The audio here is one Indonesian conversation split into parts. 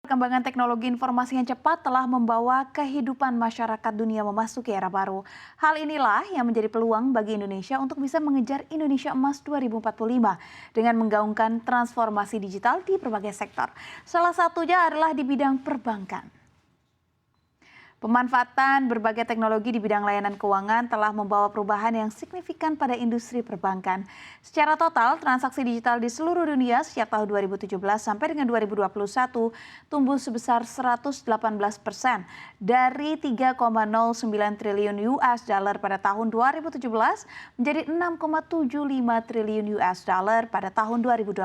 Perkembangan teknologi informasi yang cepat telah membawa kehidupan masyarakat dunia memasuki era baru. Hal inilah yang menjadi peluang bagi Indonesia untuk bisa mengejar Indonesia Emas 2045 dengan menggaungkan transformasi digital di berbagai sektor. Salah satunya adalah di bidang perbankan. Pemanfaatan berbagai teknologi di bidang layanan keuangan telah membawa perubahan yang signifikan pada industri perbankan. Secara total, transaksi digital di seluruh dunia sejak tahun 2017 sampai dengan 2021 tumbuh sebesar 118% dari 3,09 triliun US dollar pada tahun 2017 menjadi 6,75 triliun US dollar pada tahun 2021.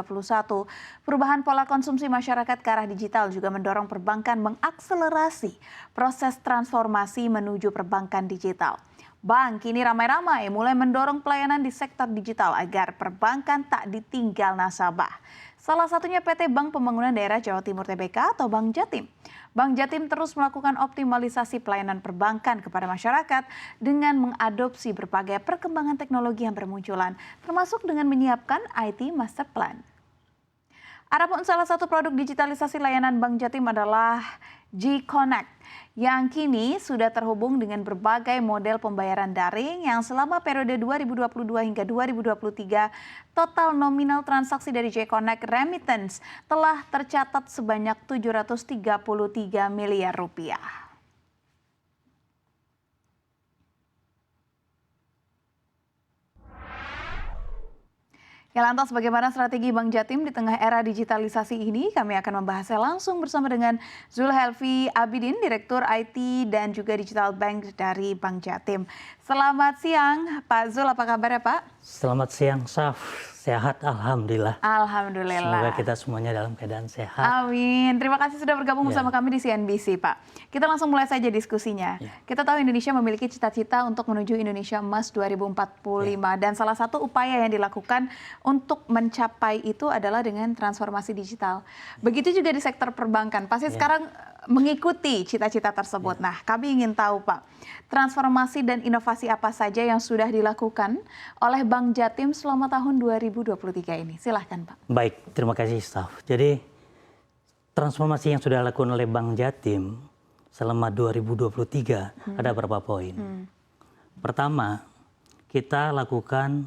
Perubahan pola konsumsi masyarakat ke arah digital juga mendorong perbankan mengakselerasi proses transformasi menuju perbankan digital. Bank kini ramai-ramai mulai mendorong pelayanan di sektor digital agar perbankan tak ditinggal nasabah. Salah satunya PT Bank Pembangunan Daerah Jawa Timur (TBK) atau Bank Jatim. Bank Jatim terus melakukan optimalisasi pelayanan perbankan kepada masyarakat dengan mengadopsi berbagai perkembangan teknologi yang bermunculan, termasuk dengan menyiapkan IT Master Plan. Adapun salah satu produk digitalisasi layanan Bank Jatim adalah G-Connect yang kini sudah terhubung dengan berbagai model pembayaran daring yang selama periode 2022 hingga 2023 total nominal transaksi dari G-Connect Remittance telah tercatat sebanyak 733 miliar rupiah. Ya, lantas bagaimana strategi Bank Jatim di tengah era digitalisasi ini? Kami akan membahasnya langsung bersama dengan Zulhelfi Abidin, Direktur IT dan juga Digital Bank dari Bank Jatim. Selamat siang, Pak Zul. Apa kabar ya, Pak? Selamat siang, Saf. Sehat, Alhamdulillah. Alhamdulillah. Semoga kita semuanya dalam keadaan sehat. Amin. Terima kasih sudah bergabung bersama kami di CNBC, Pak. Kita langsung mulai saja diskusinya. Kita tahu Indonesia memiliki cita-cita untuk menuju Indonesia Emas 2045. Dan salah satu upaya yang dilakukan untuk mencapai itu adalah dengan transformasi digital. Begitu juga di sektor perbankan. Pasti sekarang mengikuti cita-cita tersebut. Nah, kami ingin tahu, Pak, transformasi dan inovasi apa saja yang sudah dilakukan oleh Bank Jatim selama tahun 2023 ini? Silahkan, Pak. Baik, terima kasih, Staf. Jadi, transformasi yang sudah dilakukan oleh Bank Jatim selama 2023 ada beberapa poin. Pertama, kita lakukan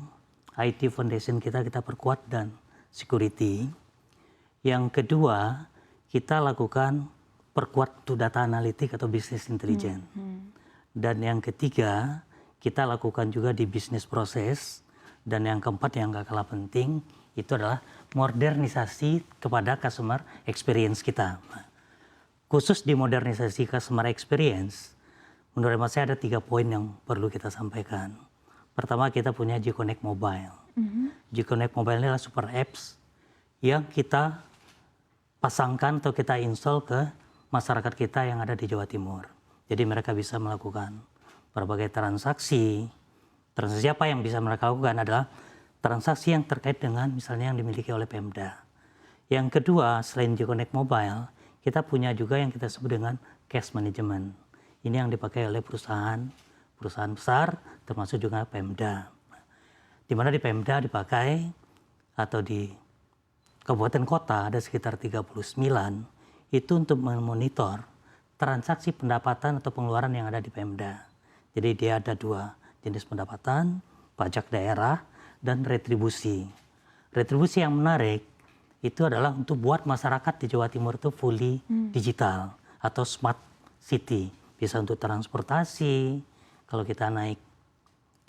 IT Foundation kita perkuat dan security. Yang kedua, kita lakukan perkuat data analitik atau business intelligence. Dan yang ketiga, kita lakukan juga di bisnis proses. Dan yang keempat yang gak kalah penting, itu adalah modernisasi kepada customer experience kita. Khusus di modernisasi customer experience, menurut saya ada 3 poin yang perlu kita sampaikan. Pertama, kita punya G-Connect Mobile. G-Connect Mobile ini adalah super apps yang kita pasangkan atau kita install ke masyarakat kita yang ada di Jawa Timur. Jadi mereka bisa melakukan berbagai transaksi. Transaksi apa yang bisa mereka lakukan adalah transaksi yang terkait dengan misalnya yang dimiliki oleh Pemda. Yang kedua, selain G-Connect Mobile, kita punya juga yang kita sebut dengan cash management. Ini yang dipakai oleh perusahaan besar, termasuk juga Pemda. Di mana di Pemda dipakai atau di kabupaten kota ada sekitar 39 itu untuk memonitor transaksi pendapatan atau pengeluaran yang ada di Pemda. Jadi dia ada 2 jenis pendapatan, pajak daerah dan retribusi. Retribusi yang menarik itu adalah untuk buat masyarakat di Jawa Timur itu fully digital atau smart city. Bisa untuk transportasi, kalau kita naik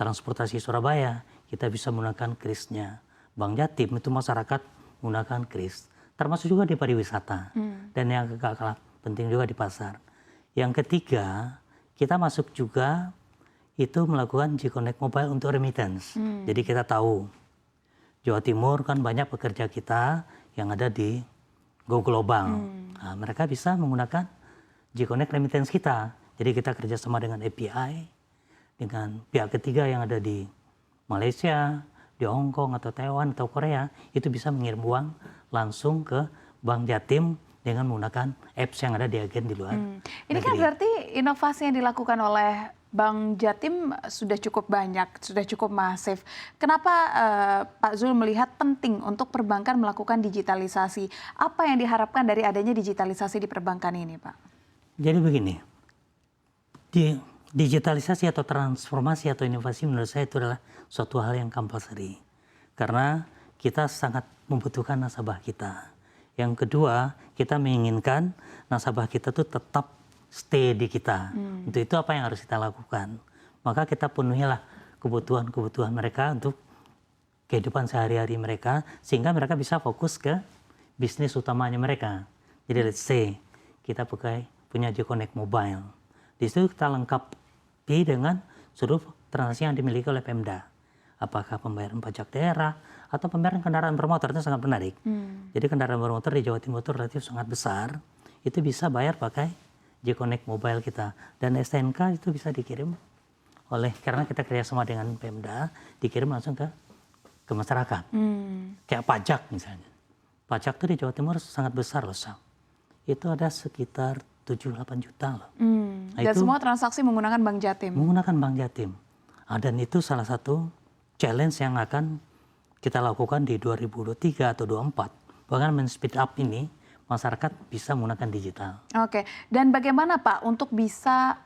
transportasi Surabaya, kita bisa menggunakan KRIS-nya. Bank Jatim itu masyarakat menggunakan KRIS. Termasuk juga di pariwisata. Dan yang gak kalah penting juga di pasar. Yang ketiga, kita masuk juga itu melakukan G-Connect Mobile untuk remittance. Jadi kita tahu, Jawa Timur kan banyak pekerja kita yang ada di Go Global. Nah, mereka bisa menggunakan G-Connect Remittance kita. Jadi kita kerjasama dengan API, dengan pihak ketiga yang ada di Malaysia, di Hong Kong atau Taiwan atau Korea, itu bisa mengirim uang langsung ke Bank Jatim dengan menggunakan apps yang ada di agen di luar negeri. Ini kan berarti inovasi yang dilakukan oleh Bank Jatim sudah cukup banyak, sudah cukup masif. Kenapa Pak Zul melihat penting untuk perbankan melakukan digitalisasi? Apa yang diharapkan dari adanya digitalisasi di perbankan ini, Pak? Jadi begini, digitalisasi atau transformasi atau inovasi menurut saya itu adalah suatu hal yang compulsory. Karena kita sangat membutuhkan nasabah kita. Yang kedua, kita menginginkan nasabah kita tuh tetap stay di kita. Untuk itu apa yang harus kita lakukan? Maka kita penuhilah kebutuhan-kebutuhan mereka untuk kehidupan sehari-hari mereka, sehingga mereka bisa fokus ke bisnis utamanya mereka. Jadi let's say kita punya GConnect Mobile. Di situ kita lengkapi dengan seluruh transaksi yang dimiliki oleh Pemda. Apakah pembayaran pajak daerah atau pembayaran kendaraan bermotor, itu sangat menarik. Jadi kendaraan bermotor di Jawa Timur itu relatif sangat besar, itu bisa bayar pakai GConnect Mobile kita. Dan STNK itu bisa dikirim karena kita kerjasama dengan Pemda, dikirim langsung ke masyarakat. Kayak pajak misalnya. Pajak itu di Jawa Timur sangat besar loh, Sam. Itu ada sekitar 7-8 juta loh. Dan itu semua transaksi menggunakan Bank Jatim? Menggunakan Bank Jatim. Dan itu salah satu challenge yang akan kita lakukan di 2023 atau 2024. Bahkan men-speed up ini, masyarakat bisa menggunakan digital. Oke, dan bagaimana Pak untuk bisa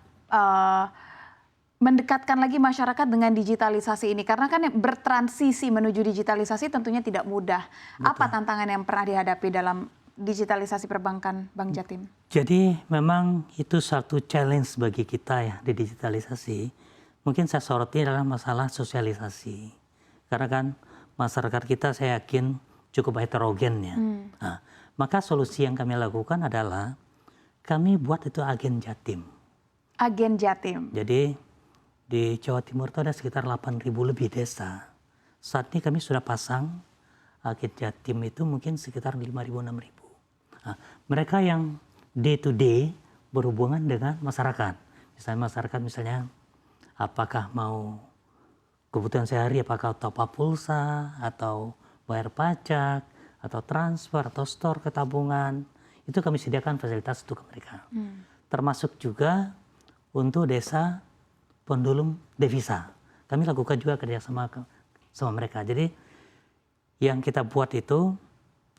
mendekatkan lagi masyarakat dengan digitalisasi ini? Karena kan bertransisi menuju digitalisasi tentunya tidak mudah. Betul. Apa tantangan yang pernah dihadapi dalam digitalisasi perbankan Bank Jatim? Jadi memang itu satu challenge bagi kita ya di digitalisasi. Mungkin saya soroti adalah masalah sosialisasi. Karena kan masyarakat kita saya yakin cukup heterogen ya. Nah, maka solusi yang kami lakukan adalah kami buat itu agen Jatim. Agen Jatim. Jadi di Jawa Timur itu ada sekitar 8.000 lebih desa. Saat ini kami sudah pasang agen Jatim itu mungkin sekitar 5.000-6.000. Nah, mereka yang day to day berhubungan dengan masyarakat. Misalnya apakah mau kebutuhan sehari, apakah top up pulsa atau bayar pajak atau transfer atau store ke tabungan, itu kami sediakan fasilitas untuk mereka. Termasuk juga untuk desa pendulum devisa. Kami lakukan juga kerjasama sama mereka. Jadi yang kita buat itu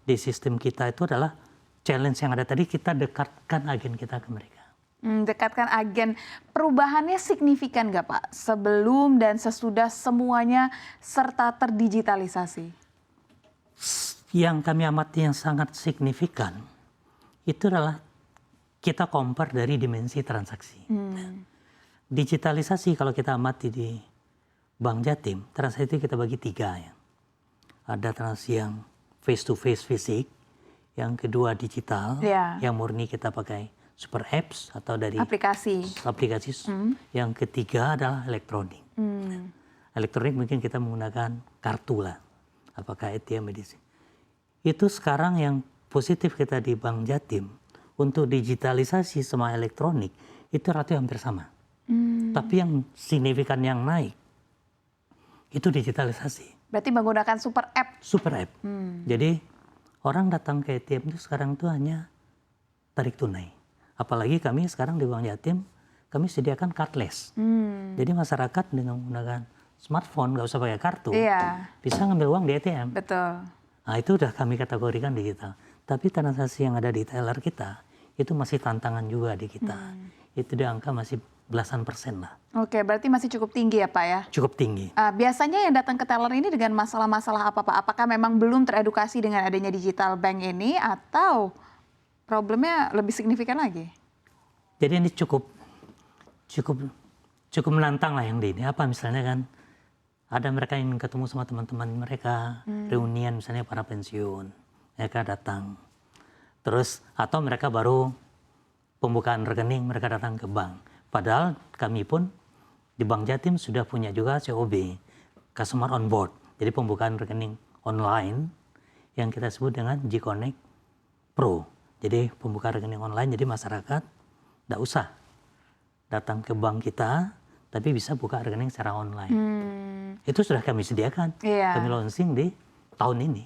di sistem kita itu adalah challenge yang ada tadi, kita dekatkan agen kita ke mereka. Dekatkan agen. Perubahannya signifikan nggak Pak? Sebelum dan sesudah semuanya serta terdigitalisasi? Yang kami amati yang sangat signifikan itu adalah kita compare dari dimensi transaksi. Digitalisasi kalau kita amati di Bank Jatim, transaksi itu kita bagi 3 ya. Ada transaksi yang face to face fisik, yang kedua digital, yang murni kita pakai super apps atau dari aplikasi. Yang ketiga adalah elektronik. Elektronik mungkin kita menggunakan kartu lah, apakah ATM medicine. Itu sekarang yang positif kita di Bank Jatim untuk digitalisasi semua elektronik itu relatif hampir sama. Tapi yang signifikan yang naik itu digitalisasi. Berarti menggunakan super app? Super app. Jadi orang datang ke ATM itu sekarang itu hanya tarik tunai. Apalagi kami sekarang di Bank Jatim, kami sediakan cardless. Jadi masyarakat dengan menggunakan smartphone, nggak usah pakai kartu, bisa ngambil uang di ATM. Betul. Nah itu udah kami kategorikan digital. Tapi transaksi yang ada di teller kita, itu masih tantangan juga di kita. Itu di angka masih belasan persen lah. Oke, berarti masih cukup tinggi ya Pak ya? Cukup tinggi. Biasanya yang datang ke teller ini dengan masalah-masalah apa Pak? Apakah memang belum teredukasi dengan adanya digital bank ini atau problemnya lebih signifikan lagi? Jadi ini cukup menantang lah yang di ini. Apa misalnya kan ada mereka yang ketemu sama teman-teman mereka, reunian misalnya para pensiun, mereka datang. Terus atau mereka baru pembukaan rekening, mereka datang ke bank. Padahal kami pun di Bank Jatim sudah punya juga COB, Customer on Board. Jadi pembukaan rekening online yang kita sebut dengan GConnect Pro. Jadi pembukaan rekening online, jadi masyarakat tidak usah datang ke bank kita, tapi bisa buka rekening secara online. Itu sudah kami sediakan, kami launching di tahun ini.